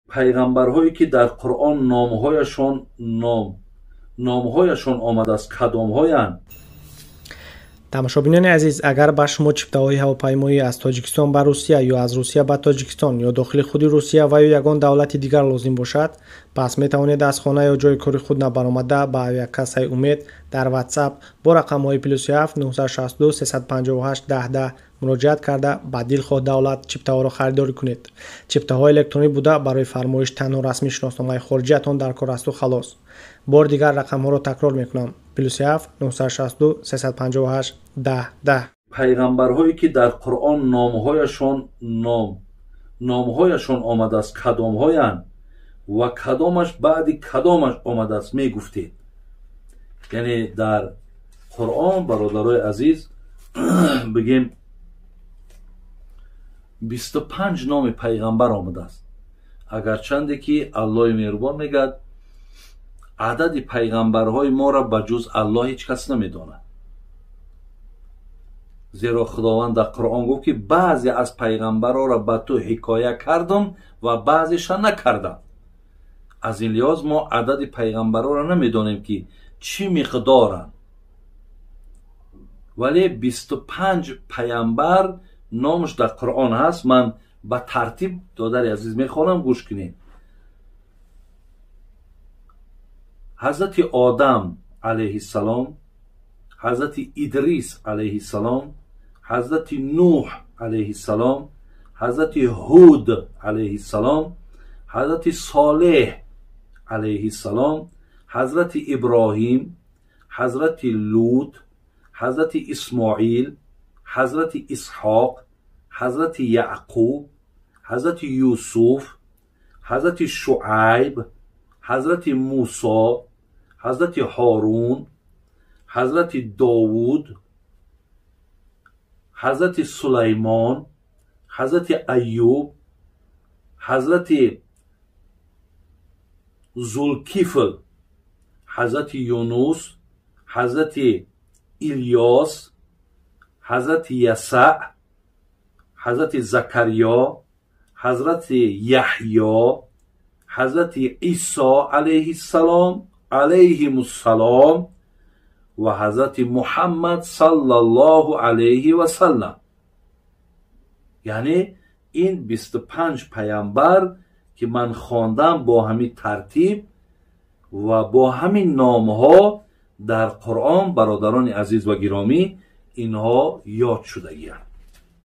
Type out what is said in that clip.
پیغمبرهایی که در قرآن نامهایشان آمده است کدامهایند؟ тамошобинёни азиз, агар ба шумо чиптаҳои ҳавопаймоӣ аз тоҷикистон ба русия ё аз русия ба тоҷикистон ё дохили худи русия ва ё ягон давлати дигар лозим бошад, пас метавонед аз хона ё ҷойи кори худ набаромада ба авиакассаи умед дар ватсап бо рақамҳои +7 962 358 1010 муроҷиат карда ба дилхоҳ давлат чиптаҳоро харидорӣ кунед. Чиптаҳо электронӣ буда барои фармоиш танҳо расмии шиносномаи хориҷиатон дар кор асту халос. бор дигар рақамҳоро такрор мекунам: +7 962 358 1010. پیغمبرهایی که در قرآن نامهایشان آمده است کدامهایند و کدامش بعد کدامش آمده است میگفتید. یعنی در قرآن برادرای عزیز بگیم 25 نام پیغمبر آمده است، اگرچند که الله مهربان میگه عدد پیغمبرهای ما را به جز الله هیچ کس نمیداند. زیرا خداوند در قرآن گفت که بعضی از پیغمبرها را به تو حکایه کردم و بعضیش نکردم. از این لحاظ ما عدد پیغمبرها را نمیدانیم که چی مقدارند، ولی 25 پیامبر نامش در قرآن هست. من به ترتیب دادر عزیز میخوانم، گوش کنید. حضرت آدم علیه السلام، حضرت ادریس علیه السلام، حضرت نوح علیه السلام، حضرت هود علیه السلام، حضرت صالح علیه السلام، حضرت ابراهیم، حضرت لوط، حضرت اسماعیل، حضرت اسحاق، حضرت یعقوب، حضرت یوسف، حضرت شعیب، حضرت موسی، حضرت هارون، حضرت داوود، حضرت سلیمان، حضرت ایوب، حضرت ذوالکفل، حضرت یونس، حضرت الیاس، حضرت یسع، حضرت زکریا، حضرت یحیی، حضرت عیسی علیه السلام علیهم السلام و حضرت محمد صلی الله علیه و سلم. یعنی این 25 پیامبر که من خواندم با همین ترتیب و با همین نامها در قرآن برادران عزیز و گرامی اینها یاد شده گیرند.